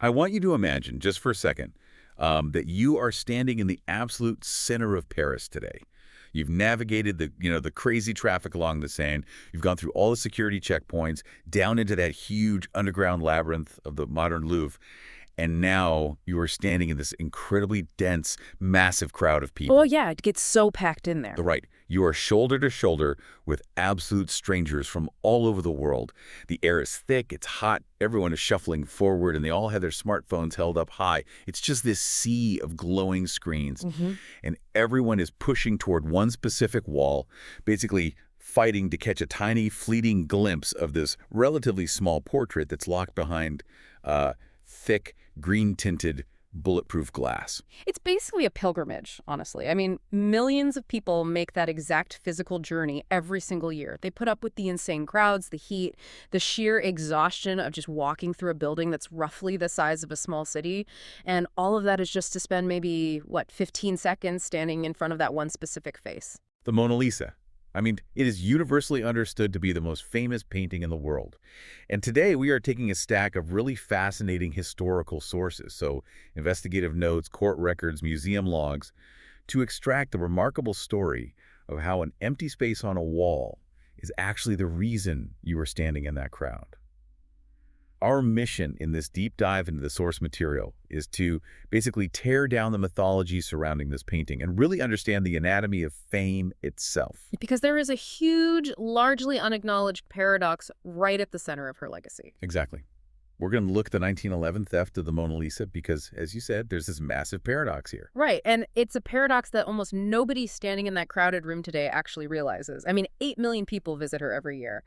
I want you to imagine, just for a second, that you are standing in the absolute center of Paris today. You've navigated the crazy traffic along the Seine. You've gone through all the security checkpoints, down into that huge underground labyrinth of the modern Louvre, and now you are standing in this incredibly dense, massive crowd of Oh, people. yeah, it gets so packed in there. Right. You are shoulder to shoulder with absolute strangers from all over the world. The air is thick, it's hot, everyone is shuffling forward, and they all have their smartphones held up high. It's just this sea of glowing screens, Hmm. and everyone is pushing toward one specific wall, basically fighting to catch a tiny, fleeting glimpse of this relatively small portrait that's locked behind thick, green-tinted, bulletproof glass. It's basically a pilgrimage, honestly. I mean, millions of people make that exact physical journey every single year. They put up with the insane crowds, the heat, the sheer exhaustion of just walking through a building that's roughly the size of a small city. And all of that is just to spend maybe, what, 15 seconds standing in front of that one specific face. The Mona Lisa. I mean, it is universally understood to be the most famous painting in the world. And today we are taking a stack of really fascinating historical sources, so investigative notes, court records, museum logs, to extract the remarkable story of how an empty space on a wall is actually the reason you are standing in that crowd. Our mission in this deep dive into the source material is to basically tear down the mythology surrounding this painting and really understand the anatomy of fame itself. Because there is a huge, largely unacknowledged paradox right at the center of her legacy. Exactly. We're going to look at the 1911 theft of the Mona Lisa because, as you said, there's this massive paradox here. Right, and it's a paradox that almost nobody standing in that crowded room today actually realizes. I mean, 8 million people visit her every year.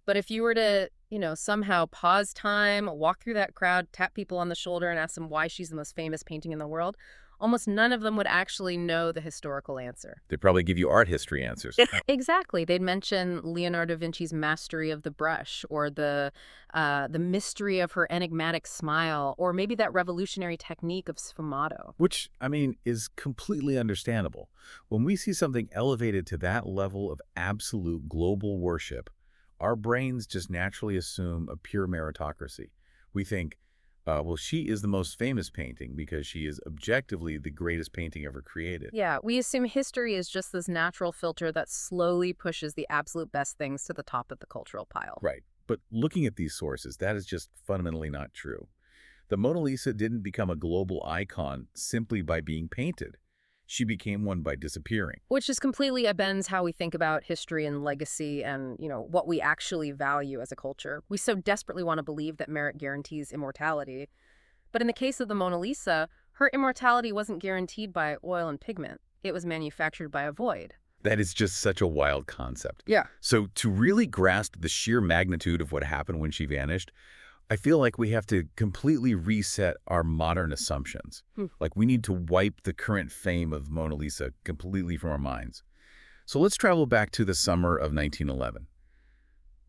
But if you were to, somehow pause time, walk through that crowd, tap people on the shoulder and ask them why she's the most famous painting in the world, almost none of them would actually know the historical answer. They probably give you art history answers. Exactly. They'd mention Leonardo da Vinci's mastery of the brush, or the mystery of her enigmatic smile, or maybe that revolutionary technique of sfumato. Which, I mean, is completely understandable. When we see something elevated to that level of absolute global worship, our brains just naturally assume a pure meritocracy. We think, well, she is the most famous painting because she is objectively the greatest painting ever created. Yeah, we assume history is just this natural filter that slowly pushes the absolute best things to the top of the cultural pile. Right. But looking at these sources, that is just fundamentally not true. The Mona Lisa didn't become a global icon simply by being painted. She became one by disappearing. Which just completely upends how we think about history and legacy and, what we actually value as a culture. We so desperately want to believe that merit guarantees immortality. But in the case of the Mona Lisa, her immortality wasn't guaranteed by oil and pigment. It was manufactured by a void. That is just such a wild concept. Yeah. So to really grasp the sheer magnitude of what happened when she vanished, I feel like we have to completely reset our modern assumptions. Like we need to wipe the current fame of Mona Lisa completely from our minds. So let's travel back to the summer of 1911.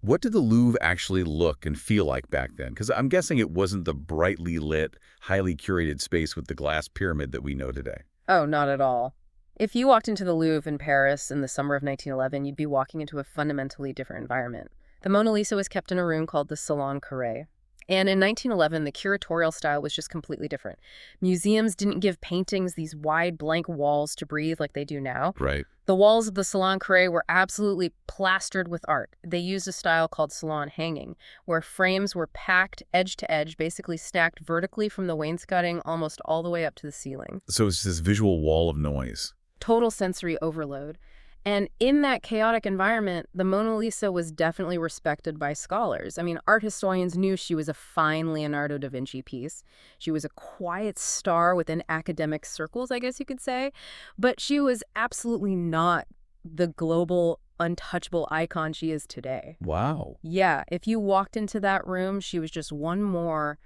What did the Louvre actually look and feel like back then? Because I'm guessing it wasn't the brightly lit, highly curated space with the glass pyramid that we know today. Oh, not at all. If you walked into the Louvre in Paris in the summer of 1911, you'd be walking into a fundamentally different environment. The Mona Lisa was kept in a room called the Salon Carré. And in 1911, the curatorial style was just completely different. Museums didn't give paintings these wide, blank walls to breathe like they do now. Right. The walls of the Salon Carré were absolutely plastered with art. They used a style called salon hanging, where frames were packed edge to edge, basically stacked vertically from the wainscoting almost all the way up to the ceiling. So it's this visual wall of noise. Total sensory overload. And in that chaotic environment, the Mona Lisa was definitely respected by scholars. I mean, art historians knew she was a fine Leonardo da Vinci piece. She was a quiet star within academic circles, I guess you could say. But she was absolutely not the global, untouchable icon she is today. Wow. Yeah, if you walked into that room, she was just one more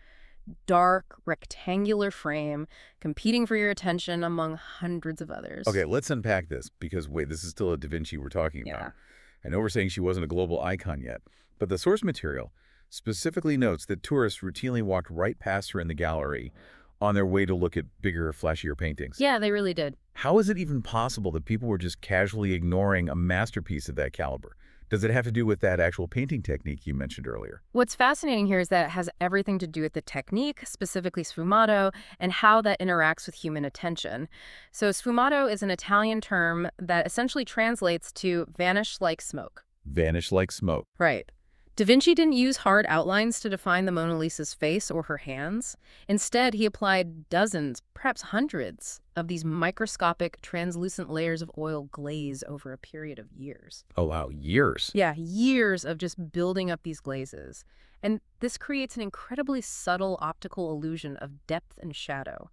dark, rectangular frame competing for your attention among hundreds of others. Okay, let's unpack this because, wait, this is still a Da Vinci we're talking about. I know we're saying she wasn't a global icon yet, but the source material specifically notes that tourists routinely walked right past her in the gallery on their way to look at bigger, flashier paintings. Yeah, they really did. How is it even possible that people were just casually ignoring a masterpiece of that caliber? Does it have to do with that actual painting technique you mentioned earlier? What's fascinating here is that it has everything to do with the technique, specifically sfumato, and how that interacts with human attention. So sfumato is an Italian term that essentially translates to vanish like smoke. Vanish like smoke. Right. Da Vinci didn't use hard outlines to define the Mona Lisa's face or her hands. Instead, he applied dozens, perhaps hundreds, of these microscopic, translucent layers of oil glaze over a period of years. Oh, wow, years. Yeah, years of just building up these glazes. And this creates an incredibly subtle optical illusion of depth and shadow.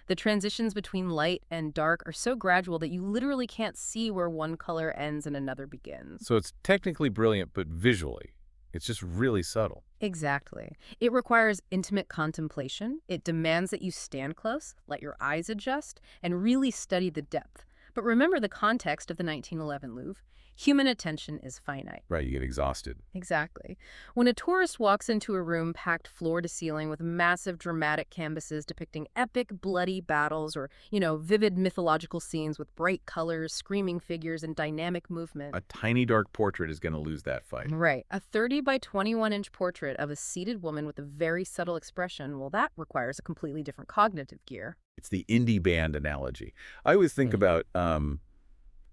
The transitions between light and dark are so gradual that you literally can't see where one color ends and another begins. So it's technically brilliant, but visually, it's just really subtle. Exactly. It requires intimate contemplation. It demands that you stand close, let your eyes adjust, and really study the depth. But remember the context of the 1911 Louvre. Human attention is finite. Right, you get exhausted. Exactly. When a tourist walks into a room packed floor to ceiling with massive dramatic canvases depicting epic, bloody battles or, vivid mythological scenes with bright colors, screaming figures, and dynamic movement. A tiny dark portrait is going to lose that fight. Right. A 30 by 21-inch portrait of a seated woman with a very subtle expression, well, that requires a completely different cognitive gear. It's the indie band analogy. I always think about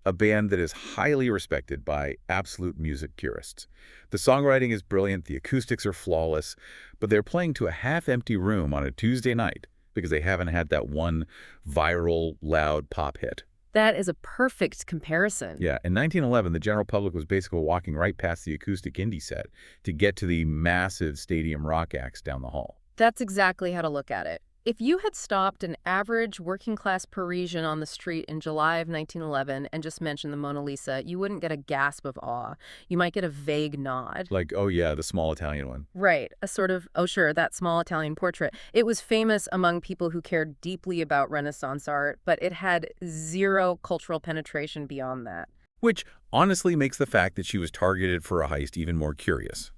a band that is highly respected by absolute music purists. The songwriting is brilliant, the acoustics are flawless, but they're playing to a half-empty room on a Tuesday night because they haven't had that one viral, loud pop hit. That is a perfect comparison. Yeah, in 1911, the general public was basically walking right past the acoustic indie set to get to the massive stadium rock acts down the hall. That's exactly how to look at it. If you had stopped an average working-class Parisian on the street in July of 1911 and just mentioned the Mona Lisa, you wouldn't get a gasp of awe. You might get a vague nod. Like, oh yeah, the small Italian one. Right, a sort of, oh sure, that small Italian portrait. It was famous among people who cared deeply about Renaissance art, but it had zero cultural penetration beyond that. Which honestly makes the fact that she was targeted for a heist even more curious.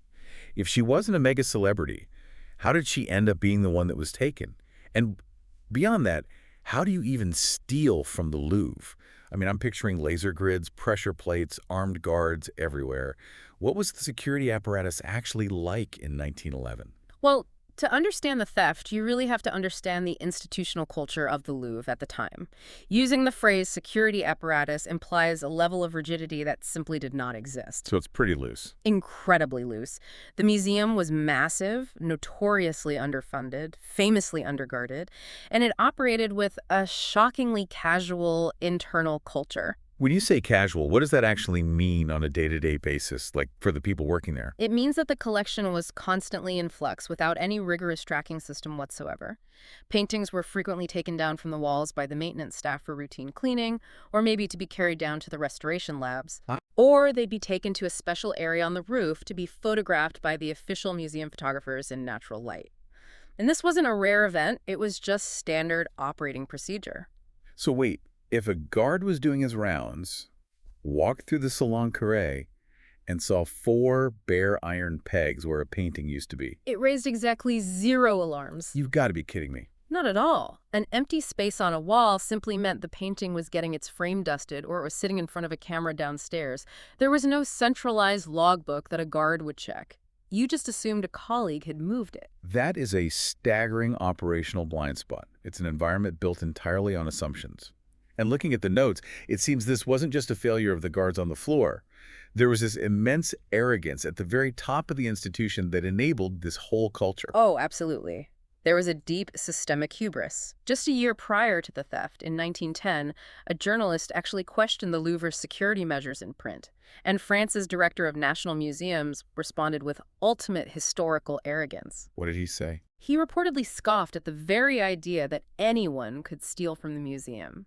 If she wasn't a mega celebrity, how did she end up being the one that was taken? And beyond that, how do you even steal from the Louvre? I mean, I'm picturing laser grids, pressure plates, armed guards everywhere. What was the security apparatus actually like in 1911? Well, to understand the theft, you really have to understand the institutional culture of the Louvre at the time. Using the phrase security apparatus implies a level of rigidity that simply did not exist. So it's pretty loose. Incredibly loose. The museum was massive, notoriously underfunded, famously underguarded, and it operated with a shockingly casual internal culture. When you say casual, what does that actually mean on a day-to-day basis, like for the people working there? It means that the collection was constantly in flux without any rigorous tracking system whatsoever. Paintings were frequently taken down from the walls by the maintenance staff for routine cleaning, or maybe to be carried down to the restoration labs. Or they'd be taken to a special area on the roof to be photographed by the official museum photographers in natural light. And this wasn't a rare event, it was just standard operating procedure. So wait, if a guard was doing his rounds, walked through the Salon Carré, and saw 4 bare iron pegs where a painting used to be. It raised exactly 0 alarms. You've got to be kidding me. Not at all. An empty space on a wall simply meant the painting was getting its frame dusted or it was sitting in front of a camera downstairs. There was no centralized logbook that a guard would check. You just assumed a colleague had moved it. That is a staggering operational blind spot. It's an environment built entirely on assumptions. And looking at the notes, it seems this wasn't just a failure of the guards on the floor. There was this immense arrogance at the very top of the institution that enabled this whole culture. Oh, absolutely. There was a deep systemic hubris. Just a year prior to the theft, in 1910, a journalist actually questioned the Louvre's security measures in print. And France's director of national museums responded with ultimate historical arrogance. What did he say? He reportedly scoffed at the very idea that anyone could steal from the museum.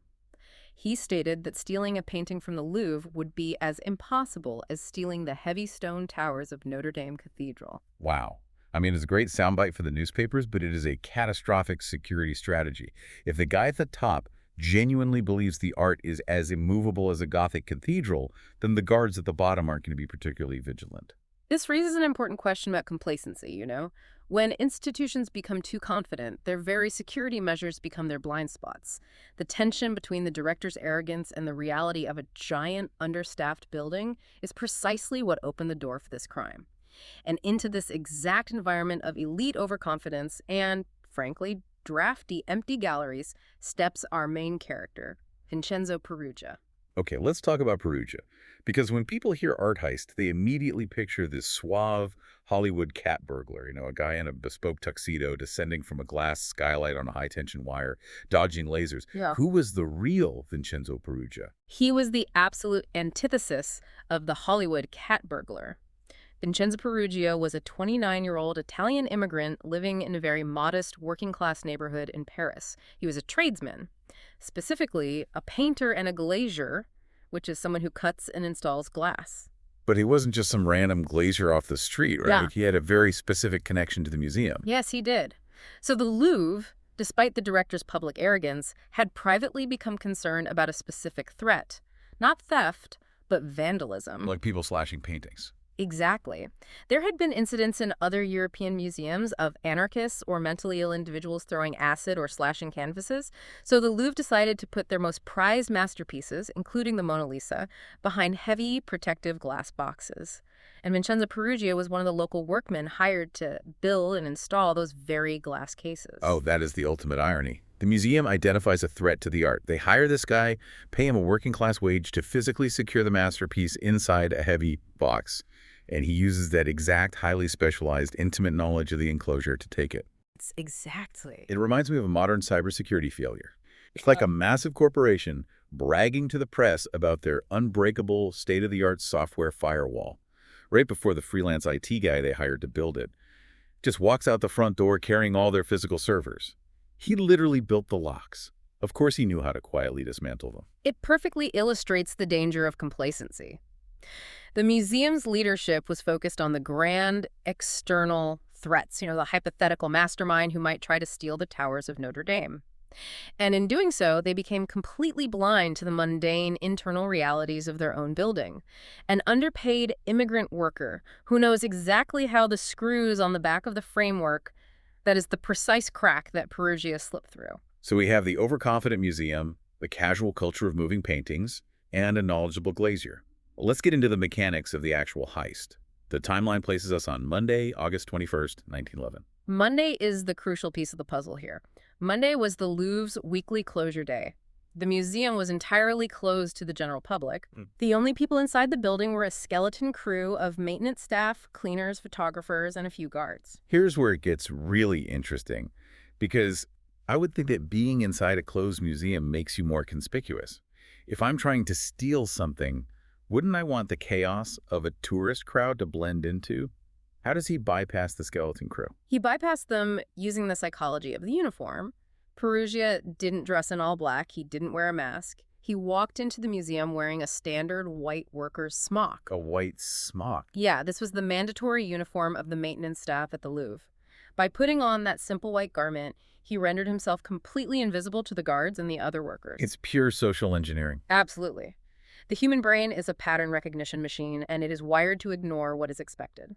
He stated that stealing a painting from the Louvre would be as impossible as stealing the heavy stone towers of Notre Dame Cathedral. Wow. I mean, it's a great soundbite for the newspapers, but it is a catastrophic security strategy. If the guy at the top genuinely believes the art is as immovable as a Gothic cathedral, then the guards at the bottom aren't going to be particularly vigilant. This raises an important question about complacency. When institutions become too confident, their very security measures become their blind spots. The tension between the director's arrogance and the reality of a giant, understaffed building is precisely what opened the door for this crime. And into this exact environment of elite overconfidence and, frankly, drafty, empty galleries steps our main character, Vincenzo Peruggia. Okay, let's talk about Perugia. Because when people hear art heist, they immediately picture this suave Hollywood cat burglar, a guy in a bespoke tuxedo descending from a glass skylight on a high-tension wire, dodging lasers. Yeah. Who was the real Vincenzo Perugia? He was the absolute antithesis of the Hollywood cat burglar. Vincenzo Peruggia was a 29-year-old Italian immigrant living in a very modest working-class neighborhood in Paris. He was a tradesman, specifically a painter and a glazier, which is someone who cuts and installs glass. But he wasn't just some random glazier off the street, right? Yeah. He had a very specific connection to the museum. Yes, he did. So the Louvre, despite the director's public arrogance, had privately become concerned about a specific threat. Not theft, but vandalism. Like people slashing paintings. Exactly. There had been incidents in other European museums of anarchists or mentally ill individuals throwing acid or slashing canvases, so the Louvre decided to put their most prized masterpieces, including the Mona Lisa, behind heavy protective glass boxes. And Vincenzo Peruggia was one of the local workmen hired to build and install those very glass cases. Oh, that is the ultimate irony. The museum identifies a threat to the art. They hire this guy, pay him a working-class wage to physically secure the masterpiece inside a heavy box. And he uses that exact, highly specialized, intimate knowledge of the enclosure to take it. Exactly. It reminds me of a modern cybersecurity failure. It's like a massive corporation bragging to the press about their unbreakable, state-of-the-art software firewall. Right before the freelance IT guy they hired to build it just walks out the front door carrying all their physical servers. He literally built the locks. Of course he knew how to quietly dismantle them. It perfectly illustrates the danger of complacency. The museum's leadership was focused on the grand external threats, the hypothetical mastermind who might try to steal the towers of Notre Dame. And in doing so, they became completely blind to the mundane internal realities of their own building. An underpaid immigrant worker who knows exactly how the screws on the back of the framework, that is the precise crack that Perugia slipped through. So we have the overconfident museum, the casual culture of moving paintings, and a knowledgeable glazier. Let's get into the mechanics of the actual heist. The timeline places us on Monday, August 21st, 1911. Monday is the crucial piece of the puzzle here. Monday was the Louvre's weekly closure day. The museum was entirely closed to the general public. The only people inside the building were a skeleton crew of maintenance staff, cleaners, photographers, and a few guards. Here's where it gets really interesting, because I would think that being inside a closed museum makes you more conspicuous. If I'm trying to steal something, wouldn't I want the chaos of a tourist crowd to blend into? How does he bypass the skeleton crew? He bypassed them using the psychology of the uniform. Perugia didn't dress in all black. He didn't wear a mask. He walked into the museum wearing a standard white worker's smock. A white smock. Yeah, this was the mandatory uniform of the maintenance staff at the Louvre. By putting on that simple white garment, he rendered himself completely invisible to the guards and the other workers. It's pure social engineering. Absolutely. The human brain is a pattern recognition machine, and it is wired to ignore what is expected.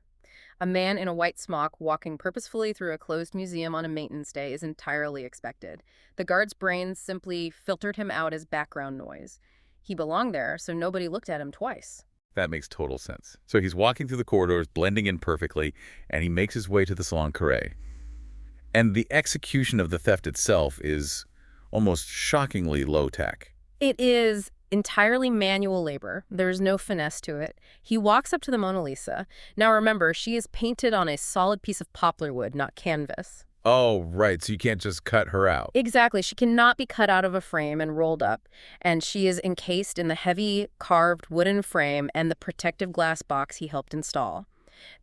A man in a white smock walking purposefully through a closed museum on a maintenance day is entirely expected. The guards' brains simply filtered him out as background noise. He belonged there, so nobody looked at him twice. That makes total sense. So he's walking through the corridors, blending in perfectly, and he makes his way to the Salon Carré. And the execution of the theft itself is almost shockingly low-tech. It is entirely manual labor. There's no finesse to it. He walks up to the Mona Lisa. Now remember, she is painted on a solid piece of poplar wood, not canvas. Oh, right. So you can't just cut her out. Exactly. She cannot be cut out of a frame and rolled up. And she is encased in the heavy carved wooden frame and the protective glass box he helped install.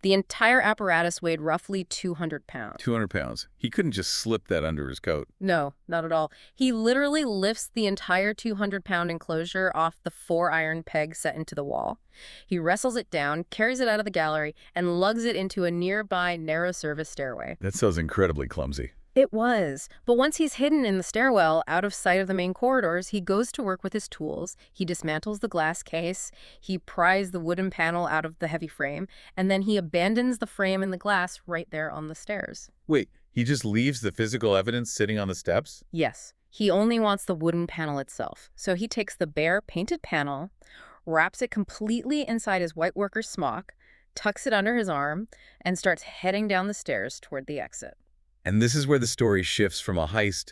The entire apparatus weighed roughly 200 pounds. 200 pounds. He couldn't just slip that under his coat. No, not at all. He literally lifts the entire 200-pound enclosure off the 4 iron pegs set into the wall. He wrestles it down, carries it out of the gallery, and lugs it into a nearby narrow service stairway. That sounds incredibly clumsy. It was. But once he's hidden in the stairwell, out of sight of the main corridors, he goes to work with his tools. He dismantles the glass case, he pries the wooden panel out of the heavy frame, and then he abandons the frame and the glass right there on the stairs. Wait, he just leaves the physical evidence sitting on the steps? Yes, he only wants the wooden panel itself. So he takes the bare painted panel, wraps it completely inside his white worker's smock, tucks it under his arm, and starts heading down the stairs toward the exit. And this is where the story shifts from a heist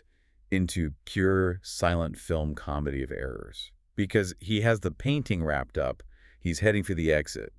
into pure silent film comedy of errors. Because he has the painting wrapped up, he's heading for the exit,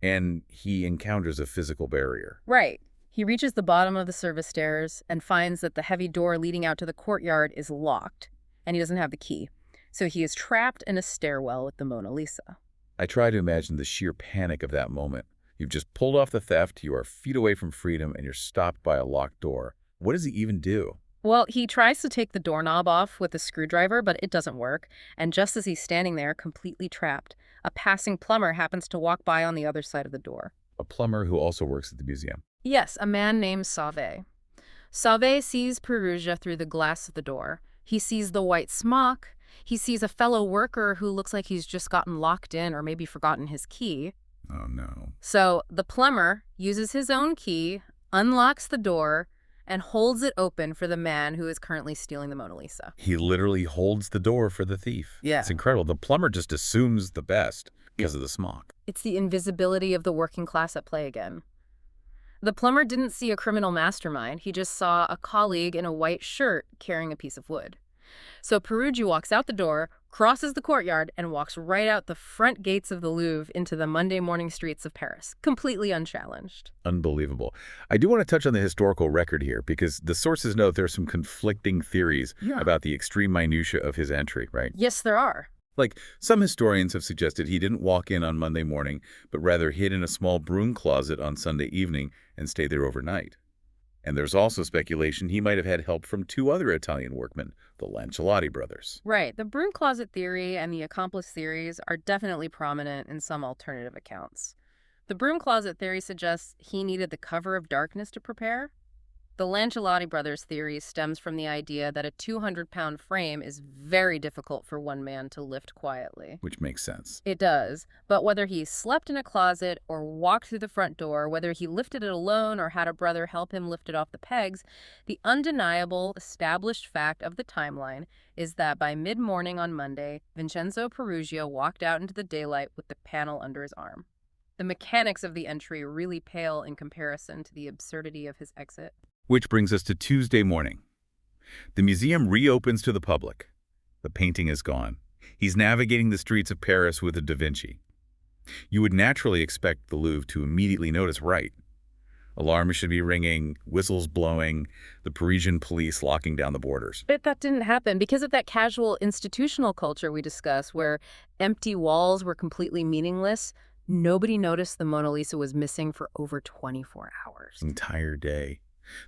and he encounters a physical barrier. Right. He reaches the bottom of the service stairs and finds that the heavy door leading out to the courtyard is locked, and he doesn't have the key. So he is trapped in a stairwell with the Mona Lisa. I try to imagine the sheer panic of that moment. You've just pulled off the theft, you are feet away from freedom, and you're stopped by a locked door. What does he even do? Well, he tries to take the doorknob off with a screwdriver, but it doesn't work. And just as he's standing there, completely trapped, a passing plumber happens to walk by on the other side of the door. A plumber who also works at the museum. Yes, a man named Sauvé. Sauvé sees Perugia through the glass of the door. He sees the white smock. He sees a fellow worker who looks like he's just gotten locked in or maybe forgotten his key. Oh, no. So the plumber uses his own key, unlocks the door, and holds it open for the man who is currently stealing the Mona Lisa. He literally holds the door for the thief. Yeah. It's incredible. The plumber just assumes the best because of the smock. It's the invisibility of the working class at play again. The plumber didn't see a criminal mastermind. He just saw a colleague in a white shirt carrying a piece of wood. So Perugia walks out the door, crosses the courtyard, and walks right out the front gates of the Louvre into the Monday morning streets of Paris, completely unchallenged. Unbelievable. I do want to touch on the historical record here because the sources note there are some conflicting theories about the extreme minutiae of his entry, right? Yes, there are. Like, some historians have suggested he didn't walk in on Monday morning, but rather hid in a small broom closet on Sunday evening and stayed there overnight. And there's also speculation he might have had help from two other Italian workmen, the Lanciolotti brothers. Right. The broom closet theory and the accomplice theories are definitely prominent in some alternative accounts. The broom closet theory suggests he needed the cover of darkness to prepare. The Lanciolotti brothers' theory stems from the idea that a 200-pound frame is very difficult for one man to lift quietly. Which makes sense. It does, but whether he slept in a closet or walked through the front door, whether he lifted it alone or had a brother help him lift it off the pegs, the undeniable, established fact of the timeline is that by mid-morning on Monday, Vincenzo Perugia walked out into the daylight with the panel under his arm. The mechanics of the entry really pale in comparison to the absurdity of his exit. Which brings us to Tuesday morning. The museum reopens to the public. The painting is gone. He's navigating the streets of Paris with a Da Vinci. You would naturally expect the Louvre to immediately notice, right? Alarms should be ringing, whistles blowing, the Parisian police locking down the borders. But that didn't happen because of that casual institutional culture we discussed where empty walls were completely meaningless. Nobody noticed the Mona Lisa was missing for over 24 hours. Entire day.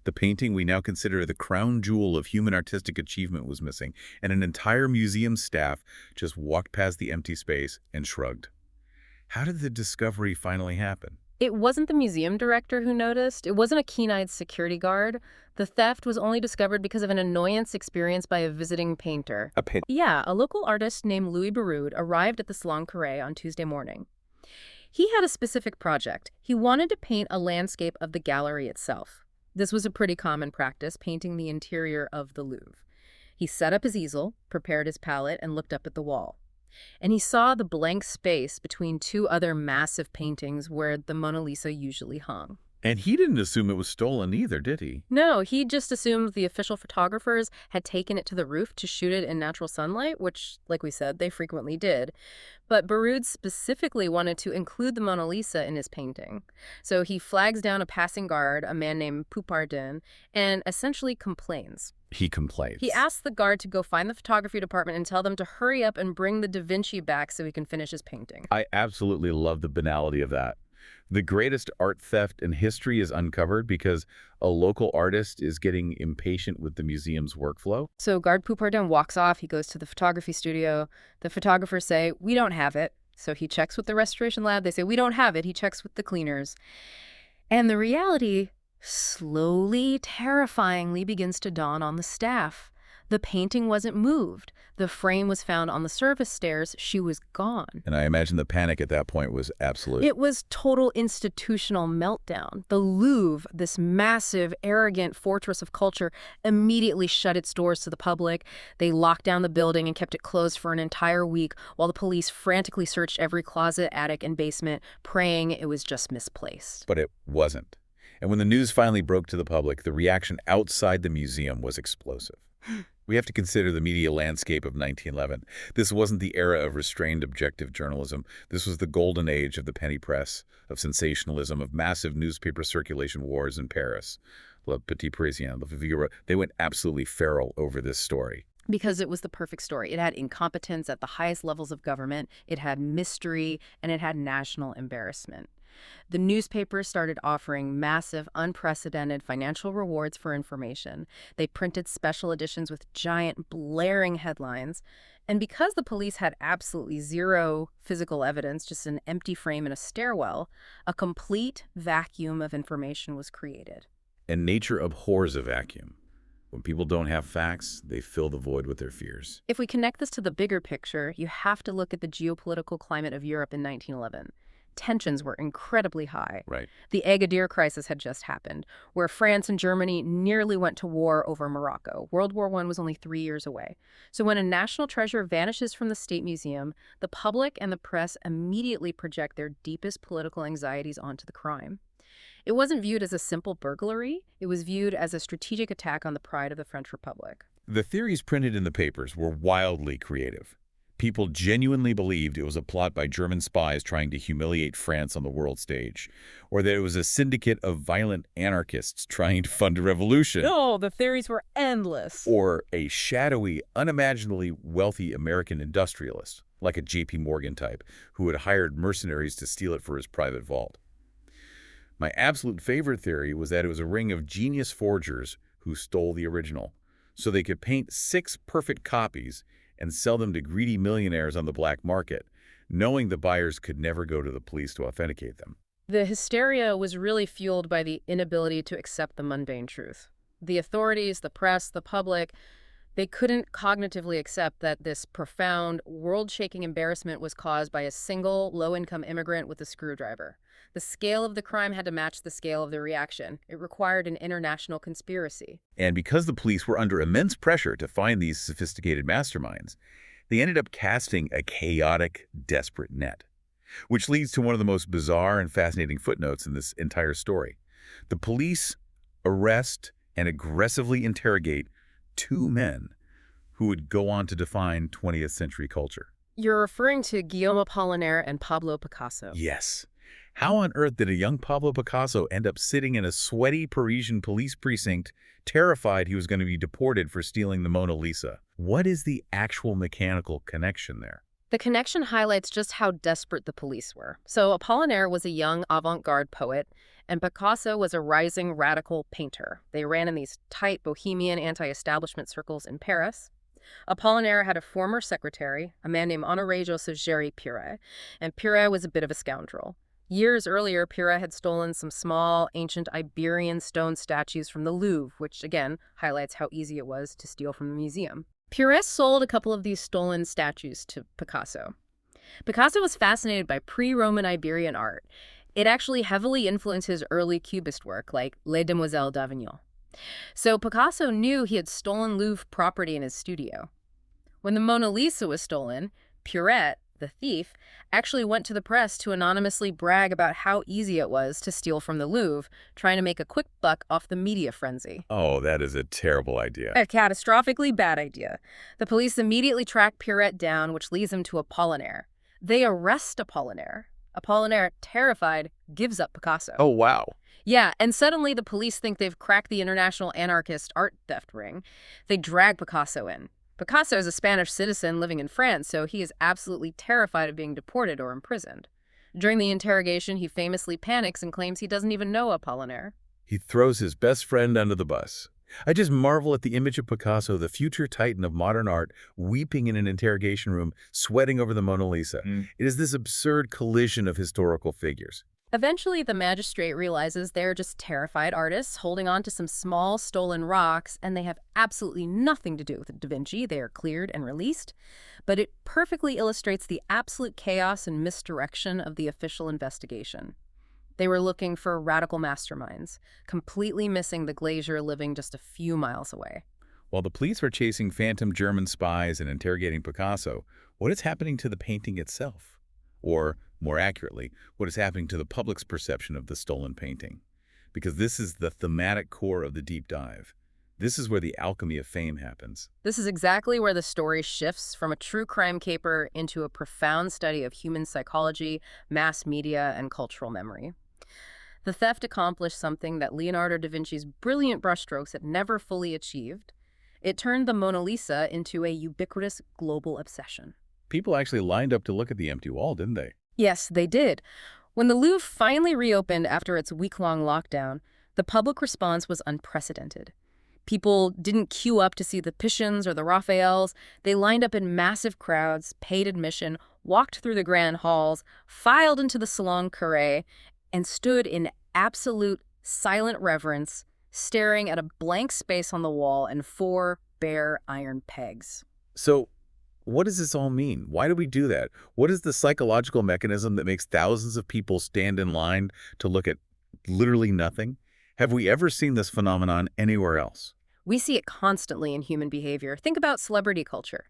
The painting we now consider the crown jewel of human artistic achievement was missing, and an entire museum staff just walked past the empty space and shrugged. How did the discovery finally happen? It wasn't the museum director who noticed. It wasn't a keen-eyed security guard. The theft was only discovered because of an annoyance experienced by a visiting painter. Yeah, a local artist named Louis Barraud arrived at the Salon Carré on Tuesday morning. He had a specific project. He wanted to paint a landscape of the gallery itself. This was a pretty common practice, painting the interior of the Louvre. He set up his easel, prepared his palette, and looked up at the wall. And he saw the blank space between two other massive paintings where the Mona Lisa usually hung. And he didn't assume it was stolen either, did he? No, he just assumed the official photographers had taken it to the roof to shoot it in natural sunlight, which, like we said, they frequently did. But Barraud specifically wanted to include the Mona Lisa in his painting. So he flags down a passing guard, a man named Poupardin, and essentially complains. He complains. He asks the guard to go find the photography department and tell them to hurry up and bring the Da Vinci back so he can finish his painting. I absolutely love the banality of that. The greatest art theft in history is uncovered because a local artist is getting impatient with the museum's workflow. So Guard Poupardin walks off. He goes to the photography studio. The photographers say, "We don't have it." So he checks with the restoration lab. They say, "We don't have it." He checks with the cleaners. And the reality Slowly, terrifyingly begins to dawn on the staff. The painting wasn't moved. The frame was found on the service stairs. She was gone. And I imagine the panic at that point was absolute. It was total institutional meltdown. The Louvre, this massive, arrogant fortress of culture, immediately shut its doors to the public. They locked down the building and kept it closed for an entire week while the police frantically searched every closet, attic, and basement, praying it was just misplaced. But it wasn't. And when the news finally broke to the public, the reaction outside the museum was explosive. We have to consider the media landscape of 1911. This wasn't the era of restrained objective journalism. This was the golden age of the penny press, of sensationalism, of massive newspaper circulation wars in Paris. Le Petit Parisien, Le Figaro, they went absolutely feral over this story. Because it was the perfect story. It had incompetence at the highest levels of government, it had mystery, and it had national embarrassment. The newspapers started offering massive, unprecedented financial rewards for information. They printed special editions with giant, blaring headlines. And because the police had absolutely zero physical evidence, just an empty frame in a stairwell, a complete vacuum of information was created. And nature abhors a vacuum. When people don't have facts, they fill the void with their fears. If we connect this to the bigger picture, you have to look at the geopolitical climate of Europe in 1911. Tensions were incredibly high. Right. The Agadir crisis had just happened, where France and Germany nearly went to war over Morocco. World War I was only 3 years away. So when a national treasure vanishes from the State Museum, the public and the press immediately project their deepest political anxieties onto the crime. It wasn't viewed as a simple burglary. It was viewed as a strategic attack on the pride of the French Republic. The theories printed in the papers were wildly creative. People genuinely believed it was a plot by German spies trying to humiliate France on the world stage, or that it was a syndicate of violent anarchists trying to fund a revolution, No, the theories were endless. or a shadowy, unimaginably wealthy American industrialist, like a J.P. Morgan type, who had hired mercenaries to steal it for his private vault. My absolute favorite theory was that it was a ring of genius forgers who stole the original, so they could paint 6 perfect copies and sell them to greedy millionaires on the black market, knowing the buyers could never go to the police to authenticate them. The hysteria was really fueled by the inability to accept the mundane truth. The authorities, the press, the public, they couldn't cognitively accept that this profound, world-shaking embarrassment was caused by a single, low-income immigrant with a screwdriver. The scale of the crime had to match the scale of the reaction. It required an international conspiracy. And because the police were under immense pressure to find these sophisticated masterminds, they ended up casting a chaotic, desperate net. Which leads to one of the most bizarre and fascinating footnotes in this entire story. The police arrest and aggressively interrogate 2 men who would go on to define 20th century culture. You're referring to Guillaume Apollinaire and Pablo Picasso. Yes. How on earth did a young Pablo Picasso end up sitting in a sweaty Parisian police precinct, terrified he was going to be deported for stealing the Mona Lisa? What is the actual mechanical connection there? The connection highlights just how desperate the police were. So Apollinaire was a young avant-garde poet, and Picasso was a rising radical painter. They ran in these tight bohemian anti-establishment circles in Paris. Apollinaire had a former secretary, a man named Honoré Joseph Géry Pire, and Pire was a bit of a scoundrel. Years earlier, Pire had stolen some small, ancient Iberian stone statues from the Louvre, which again highlights how easy it was to steal from the museum. Pire sold a couple of these stolen statues to Picasso. Picasso was fascinated by pre-Roman Iberian art. It actually heavily influenced his early Cubist work, like Les Demoiselles d'Avignon. So Picasso knew he had stolen Louvre property in his studio. When the Mona Lisa was stolen, Pire, the thief, actually went to the press to anonymously brag about how easy it was to steal from the Louvre, trying to make a quick buck off the media frenzy. Oh, that is a terrible idea. A catastrophically bad idea. The police immediately track Pire down, which leads him to Apollinaire. They arrest Apollinaire. Apollinaire, terrified, gives up Picasso. Oh, wow. Yeah, and suddenly the police think they've cracked the international anarchist art theft ring. They drag Picasso in. Picasso is a Spanish citizen living in France, so he is absolutely terrified of being deported or imprisoned. During the interrogation, he famously panics and claims he doesn't even know Apollinaire. He throws his best friend under the bus. I just marvel at the image of Picasso, the future titan of modern art, weeping in an interrogation room, sweating over the Mona Lisa. It is this absurd collision of historical figures. Eventually, the magistrate realizes they're just terrified artists holding on to some small stolen rocks, and they have absolutely nothing to do with Da Vinci. They are cleared and released. But it perfectly illustrates the absolute chaos and misdirection of the official investigation. They were looking for radical masterminds, completely missing the glazier living just a few miles away. While the police were chasing phantom German spies and interrogating Picasso, what is happening to the painting itself? Or, more accurately, what is happening to the public's perception of the stolen painting? Because this is the thematic core of the deep dive. This is where the alchemy of fame happens. This is exactly where the story shifts from a true crime caper into a profound study of human psychology, mass media, and cultural memory. The theft accomplished something that Leonardo da Vinci's brilliant brushstrokes had never fully achieved. It turned the Mona Lisa into a ubiquitous global obsession. People actually lined up to look at the empty wall, didn't they? Yes, they did. When the Louvre finally reopened after its week-long lockdown, the public response was unprecedented. People didn't queue up to see the Titians or the Raphaels. They lined up in massive crowds, paid admission, walked through the grand halls, filed into the Salon Carré, and stood in absolute silent reverence, staring at a blank space on the wall and four bare iron pegs. So, what does this all mean? Why do we do that? What is the psychological mechanism that makes thousands of people stand in line to look at literally nothing? Have we ever seen this phenomenon anywhere else? We see it constantly in human behavior. Think about celebrity culture.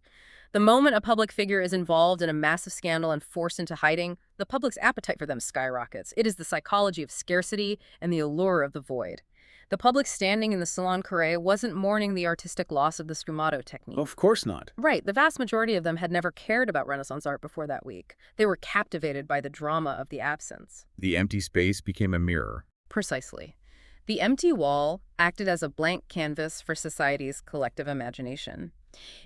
The moment a public figure is involved in a massive scandal and forced into hiding, the public's appetite for them skyrockets. It is the psychology of scarcity and the allure of the void. The public standing in the Salon Carré wasn't mourning the artistic loss of the sfumato technique. Of course not. Right, the vast majority of them had never cared about Renaissance art before that week. They were captivated by the drama of the absence. The empty space became a mirror. Precisely. The empty wall acted as a blank canvas for society's collective imagination.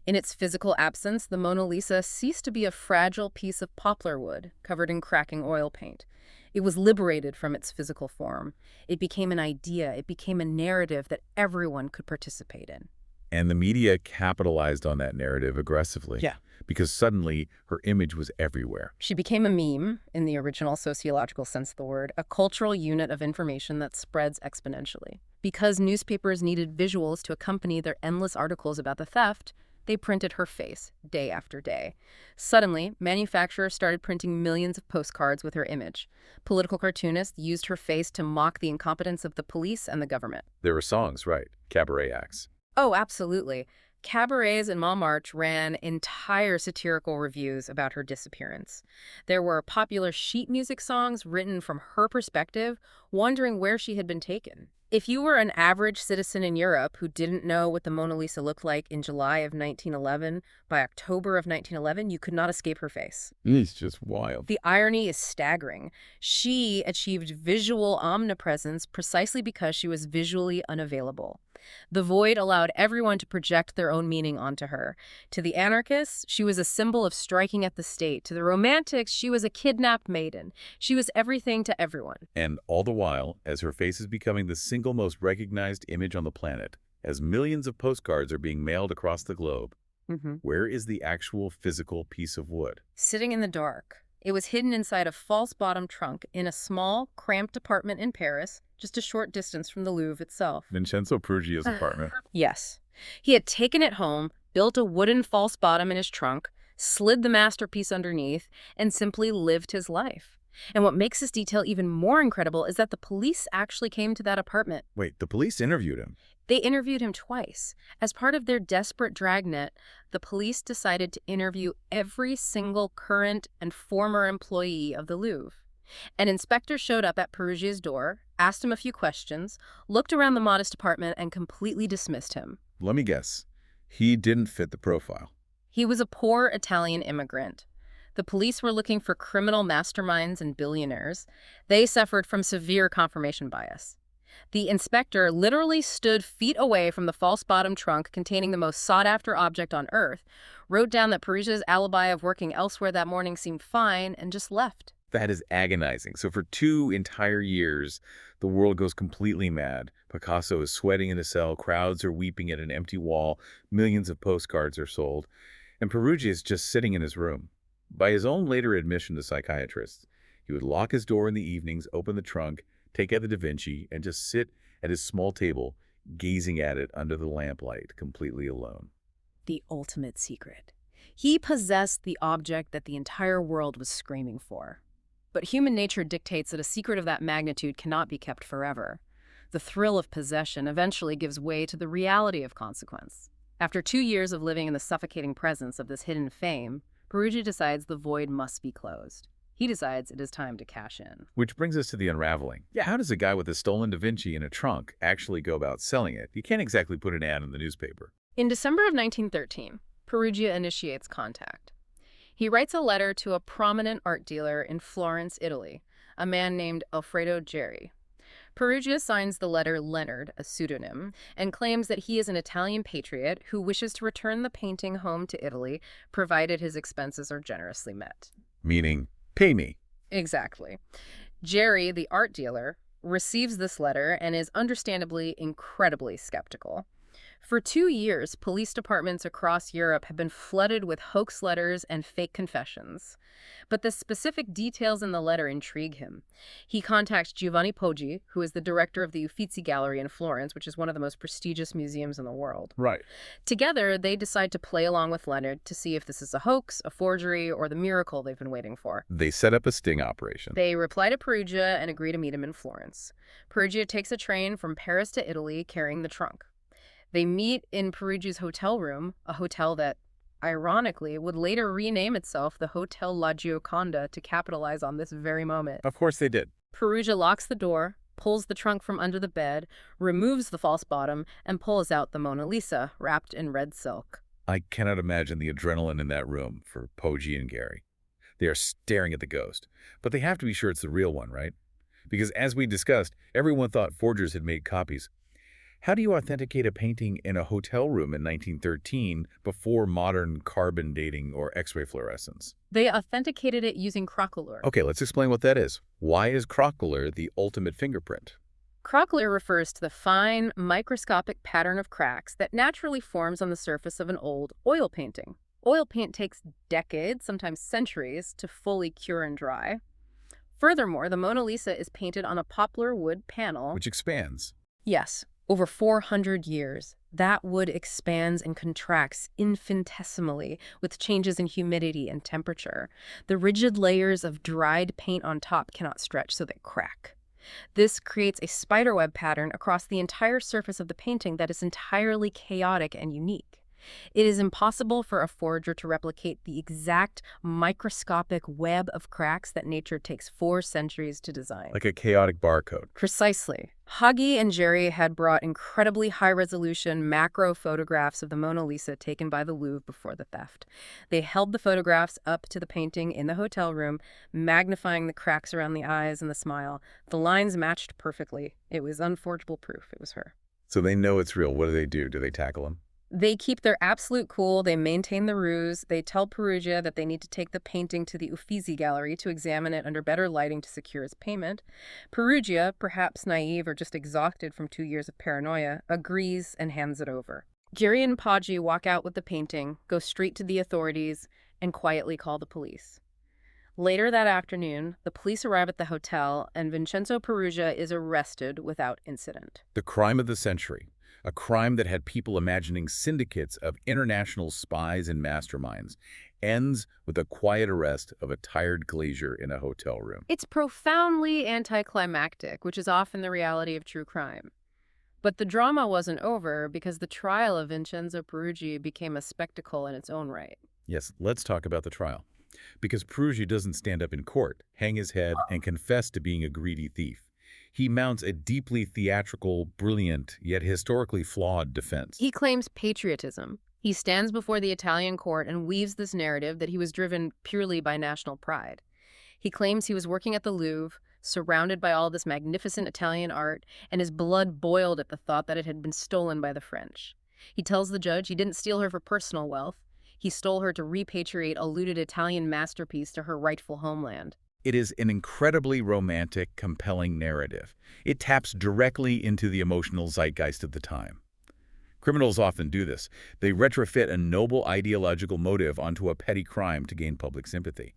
In its physical absence, the Mona Lisa ceased to be a fragile piece of poplar wood covered in cracking oil paint. It was liberated from its physical form. It became an idea. It became a narrative that everyone could participate in. And the media capitalized on that narrative aggressively. Yeah. Because suddenly her image was everywhere. She became a meme, in the original sociological sense of the word, a cultural unit of information that spreads exponentially. Because newspapers needed visuals to accompany their endless articles about the theft, they printed her face day after day. Suddenly, manufacturers started printing millions of postcards with her image. Political cartoonists used her face to mock the incompetence of the police and the government. There were songs, right? Cabaret acts. Oh, absolutely. Cabarets in Montmartre ran entire satirical reviews about her disappearance. There were popular sheet music songs written from her perspective, wondering where she had been taken. If you were an average citizen in Europe who didn't know what the Mona Lisa looked like in July of 1911, by October of 1911, you could not escape her face. It's just wild. The irony is staggering. She achieved visual omnipresence precisely because she was visually unavailable. The void allowed everyone to project their own meaning onto her. To the anarchists, she was a symbol of striking at the state. To the romantics, she was a kidnapped maiden. She was everything to everyone. And all the while, as her face is becoming the single most recognized image on the planet, as millions of postcards are being mailed across the globe, where is the actual physical piece of wood? Sitting in the dark. It was hidden inside a false-bottom trunk in a small, cramped apartment in Paris, just a short distance from the Louvre itself. Vincenzo Perugia's apartment. Yes. He had taken it home, built a wooden false bottom in his trunk, slid the masterpiece underneath, and simply lived his life. And what makes this detail even more incredible is that the police actually came to that apartment. Wait, the police interviewed him? They interviewed him twice. As part of their desperate dragnet, the police decided to interview every single current and former employee of the Louvre. An inspector showed up at Perugia's door, asked him a few questions, looked around the modest apartment, and completely dismissed him. Let me guess. He didn't fit the profile. He was a poor Italian immigrant. The police were looking for criminal masterminds and billionaires. They suffered from severe confirmation bias. The inspector literally stood feet away from the false-bottom trunk containing the most sought-after object on Earth, wrote down that Perugia's alibi of working elsewhere that morning seemed fine, and just left. That is agonizing. So for 2 entire years, the world goes completely mad. Picasso is sweating in a cell, crowds are weeping at an empty wall, millions of postcards are sold, and Perugia is just sitting in his room. By his own later admission to psychiatrists, He would lock his door in the evenings, open the trunk, take out the Da Vinci, and just sit at his small table, gazing at it under the lamplight, completely alone. The ultimate secret. He possessed the object that the entire world was screaming for. But human nature dictates that a secret of that magnitude cannot be kept forever. The thrill of possession eventually gives way to the reality of consequence. After 2 years of living in the suffocating presence of this hidden fame, Peruggia decides the void must be closed. He decides it is time to cash in. Which brings us to the unraveling. How does a guy with a stolen Da Vinci in a trunk actually go about selling it? You can't exactly put an ad in the newspaper. In December of 1913, Peruggia initiates contact. He writes a letter to a prominent art dealer in Florence, Italy, a man named Alfredo Geri. Peruggia signs the letter Leonard, a pseudonym, and claims that he is an Italian patriot who wishes to return the painting home to Italy, provided his expenses are generously met. Meaning, pay me. Exactly. Geri, the art dealer, receives this letter and is understandably incredibly skeptical. For 2 years, police departments across Europe have been flooded with hoax letters and fake confessions. But the specific details in the letter intrigue him. He contacts Giovanni Poggi, who is the director of the Uffizi Gallery in Florence, which is one of the most prestigious museums in the world. Right. Together, they decide to play along with Leonard to see if this is a hoax, a forgery, or the miracle they've been waiting for. They set up a sting operation. They reply to Peruggia and agree to meet him in Florence. Peruggia takes a train from Paris to Italy carrying the trunk. They meet in Peruggia's hotel room, a hotel that, ironically, would later rename itself the Hotel La Gioconda to capitalize on this very moment. Of course they did. Peruggia locks the door, pulls the trunk from under the bed, removes the false bottom, and pulls out the Mona Lisa, wrapped in red silk. I cannot imagine the adrenaline in that room for Poggi and Geri. They are staring at the ghost. But they have to be sure it's the real one, right? Because as we discussed, everyone thought forgers had made copies. How do you authenticate a painting in a hotel room in 1913 before modern carbon dating or X-ray fluorescence? They authenticated it using crocolure. Okay, let's explain what that is. Why is crocolure the ultimate fingerprint? Crocolure refers to the fine, microscopic pattern of cracks that naturally forms on the surface of an old oil painting. Oil paint takes decades, sometimes centuries, to fully cure and dry. Furthermore, the Mona Lisa is painted on a poplar wood panel, Which expands. Yes, over 400 years, that wood expands and contracts infinitesimally with changes in humidity and temperature. The rigid layers of dried paint on top cannot stretch, so they crack. This creates a spiderweb pattern across the entire surface of the painting that is entirely chaotic and unique. It is impossible for a forger to replicate the exact microscopic web of cracks that nature takes 4 centuries to design. Like a chaotic barcode. Precisely. Hagi and Geri had brought incredibly high-resolution macro photographs of the Mona Lisa taken by the Louvre before the theft. They held the photographs up to the painting in the hotel room, magnifying the cracks around the eyes and the smile. The lines matched perfectly. It was unforgeable proof it was her. So they know it's real. What do? Do they tackle him? They keep their absolute cool, they maintain the ruse, they tell Peruggia that they need to take the painting to the Uffizi Gallery to examine it under better lighting to secure his payment. Peruggia, perhaps naive or just exhausted from 2 years of paranoia, agrees and hands it over. Geri and Poggi walk out with the painting, go straight to the authorities, and quietly call the police. Later that afternoon, the police arrive at the hotel, and Vincenzo Peruggia is arrested without incident. The crime of the century. A crime that had people imagining syndicates of international spies and masterminds, ends with a quiet arrest of a tired glazier in a hotel room. It's profoundly anticlimactic, which is often the reality of true crime. But the drama wasn't over because the trial of Vincenzo Peruggia became a spectacle in its own right. Yes, let's talk about the trial. Because Peruggia doesn't stand up in court, hang his head, and confess to being a greedy thief. He mounts a deeply theatrical, brilliant, yet historically flawed defense. He claims patriotism. He stands before the Italian court and weaves this narrative that he was driven purely by national pride. He claims he was working at the Louvre, surrounded by all this magnificent Italian art, and his blood boiled at the thought that it had been stolen by the French. He tells the judge he didn't steal her for personal wealth. He stole her to repatriate a looted Italian masterpiece to her rightful homeland. It is an incredibly romantic, compelling narrative. It taps directly into the emotional zeitgeist of the time. Criminals often do this. They retrofit a noble ideological motive onto a petty crime to gain public sympathy.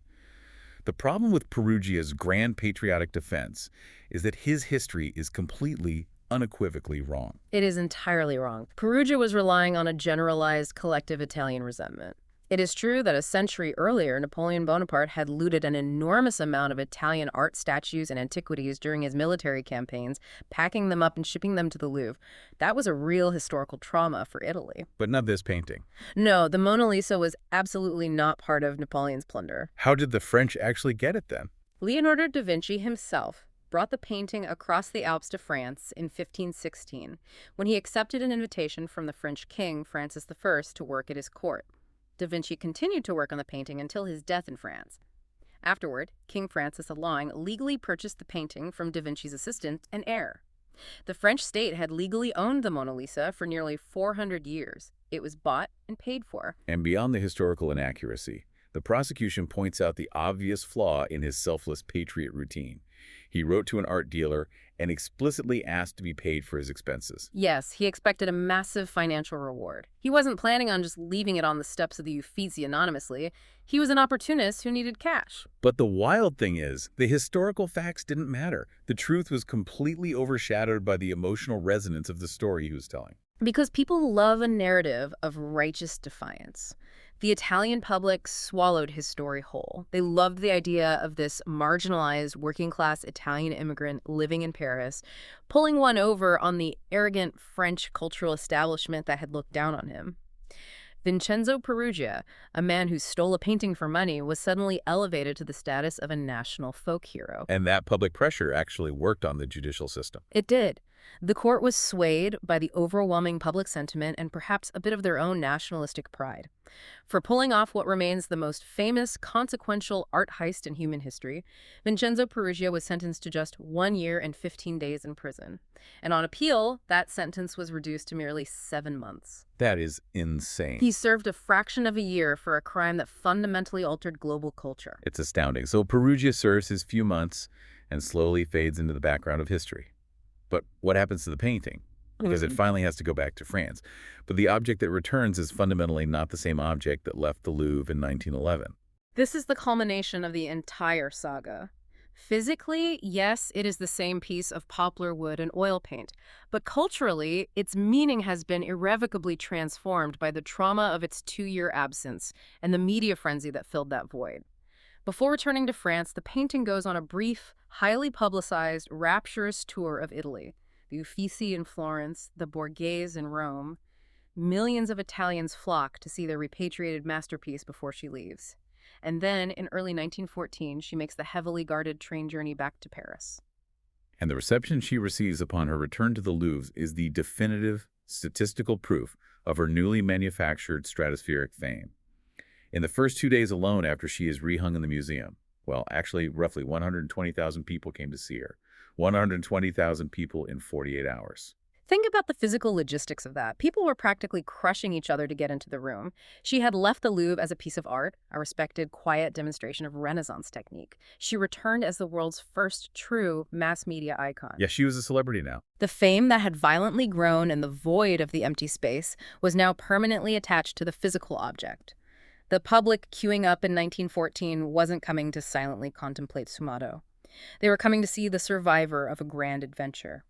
The problem with Perugia's grand patriotic defense is that his history is completely, unequivocally wrong. It is entirely wrong. Perugia was relying on a generalized collective Italian resentment. It is true that a century earlier, Napoleon Bonaparte had looted an enormous amount of Italian art, statues, and antiquities during his military campaigns, packing them up and shipping them to the Louvre. That was a real historical trauma for Italy. But not this painting. No, the Mona Lisa was absolutely not part of Napoleon's plunder. How did the French actually get it then? Leonardo da Vinci himself brought the painting across the Alps to France in 1516 when he accepted an invitation from the French king, Francis I, to work at his court. Da Vinci continued to work on the painting until his death in France. Afterward, King Francis Allowing legally purchased the painting from Da Vinci's assistant and heir. The French state had legally owned the Mona Lisa for nearly 400 years. It was bought and paid for. And beyond the historical inaccuracy, the prosecution points out the obvious flaw in his selfless patriot routine. He wrote to an art dealer and explicitly asked to be paid for his expenses. Yes, he expected a massive financial reward. He wasn't planning on just leaving it on the steps of the Uffizi anonymously. He was an opportunist who needed cash. But the wild thing is, the historical facts didn't matter. The truth was completely overshadowed by the emotional resonance of the story he was telling. Because people love a narrative of righteous defiance. The Italian public swallowed his story whole. They loved the idea of this marginalized working-class Italian immigrant living in Paris, pulling one over on the arrogant French cultural establishment that had looked down on him. Vincenzo Perugia, a man who stole a painting for money, was suddenly elevated to the status of a national folk hero. And that public pressure actually worked on the judicial system. It did. The court was swayed by the overwhelming public sentiment and perhaps a bit of their own nationalistic pride. For pulling off what remains the most famous, consequential art heist in human history, Vincenzo Perugia was sentenced to just 1 year and 15 days in prison. And on appeal, that sentence was reduced to merely 7 months. That is insane. He served a fraction of a year for a crime that fundamentally altered global culture. It's astounding. So Perugia serves his few months and slowly fades into the background of history. But what happens to the painting? Because it finally has to go back to France. But the object that returns is fundamentally not the same object that left the Louvre in 1911. This is the culmination of the entire saga. Physically, yes, it is the same piece of poplar wood and oil paint, but culturally, its meaning has been irrevocably transformed by the trauma of its 2-year absence and the media frenzy that filled that void. Before returning to France, the painting goes on a brief, highly publicized, rapturous tour of Italy. The Uffizi in Florence, the Borghese in Rome. Millions of Italians flock to see their repatriated masterpiece before she leaves. And then, in early 1914, she makes the heavily guarded train journey back to Paris. And the reception she receives upon her return to the Louvre is the definitive statistical proof of her newly manufactured stratospheric fame. In the first 2 days alone after she is rehung in the museum, well, actually, roughly 120,000 people came to see her. 120,000 people in 48 hours. Think about the physical logistics of that. People were practically crushing each other to get into the room. She had left the Louvre as a piece of art, a respected, quiet demonstration of Renaissance technique. She returned as the world's first true mass media icon. Yeah, she was a celebrity now. The fame that had violently grown in the void of the empty space was now permanently attached to the physical object. The public queuing up in 1914 wasn't coming to silently contemplate Sumato. They were coming to see the survivor of a grand adventure.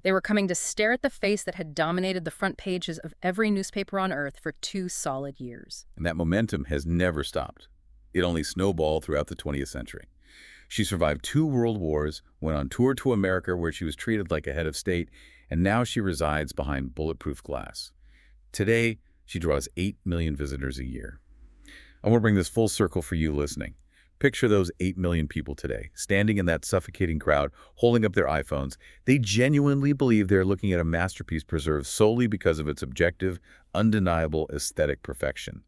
They were coming to stare at the face that had dominated the front pages of every newspaper on Earth for 2 solid years. And that momentum has never stopped. It only snowballed throughout the 20th century. She survived 2 world wars, went on tour to America where she was treated like a head of state, and now she resides behind bulletproof glass. Today, she draws 8 million visitors a year. I want to bring this full circle for you listening. Picture those 8 million people today, standing in that suffocating crowd, holding up their iPhones. They genuinely believe they're looking at a masterpiece preserved solely because of its objective, undeniable aesthetic perfection.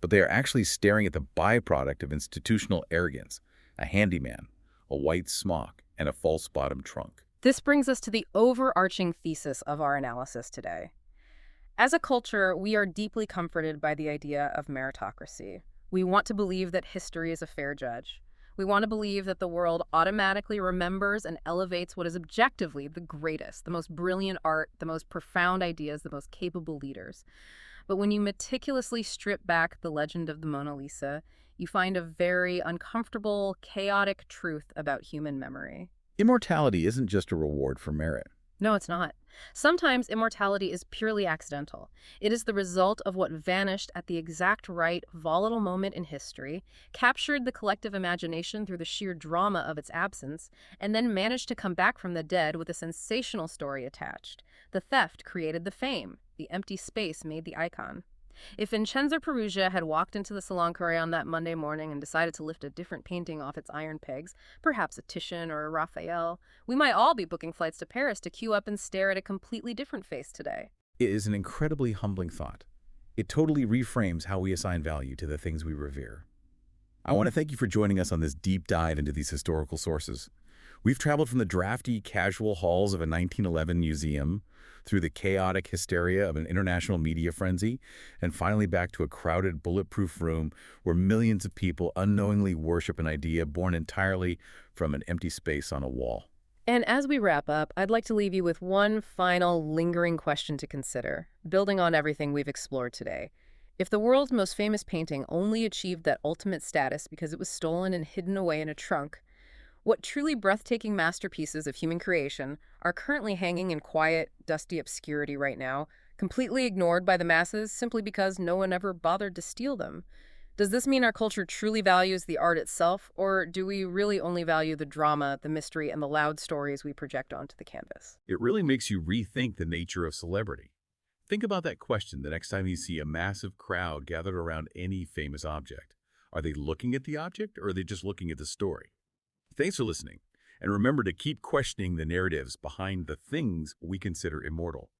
But they are actually staring at the byproduct of institutional arrogance, a handyman, a white smock, and a false-bottom trunk. This brings us to the overarching thesis of our analysis today. As a culture, we are deeply comforted by the idea of meritocracy. We want to believe that history is a fair judge. We want to believe that the world automatically remembers and elevates what is objectively the greatest, the most brilliant art, the most profound ideas, the most capable leaders. But when you meticulously strip back the legend of the Mona Lisa, You find a very uncomfortable, chaotic truth about human memory. Immortality isn't just a reward for merit. No, it's not. Sometimes immortality is purely accidental. It is the result of what vanished at the exact right, volatile moment in history, captured the collective imagination through the sheer drama of its absence, and then managed to come back from the dead with a sensational story attached. The theft created the fame. The empty space made the icon. If Vincenzo Perugia had walked into the Salon Carré on that Monday morning and decided to lift a different painting off its iron pegs, perhaps a Titian or a Raphael, we might all be booking flights to Paris to queue up and stare at a completely different face today. It is an incredibly humbling thought. It totally reframes how we assign value to the things we revere. I want to thank you for joining us on this deep dive into these historical sources. We've traveled from the drafty, casual halls of a 1911 museum, through the chaotic hysteria of an international media frenzy, and finally back to a crowded, bulletproof room where millions of people unknowingly worship an idea born entirely from an empty space on a wall. And as we wrap up, I'd like to leave you with one final lingering question to consider, building on everything we've explored today. If the world's most famous painting only achieved that ultimate status because it was stolen and hidden away in a trunk, what truly breathtaking masterpieces of human creation are currently hanging in quiet, dusty obscurity right now, completely ignored by the masses simply because no one ever bothered to steal them? Does this mean our culture truly values the art itself, or do we really only value the drama, the mystery, and the loud stories we project onto the canvas? It really makes you rethink the nature of celebrity. Think about that question the next time you see a massive crowd gathered around any famous object. Are they looking at the object, or are they just looking at the story? Thanks for listening, and remember to keep questioning the narratives behind the things we consider immortal.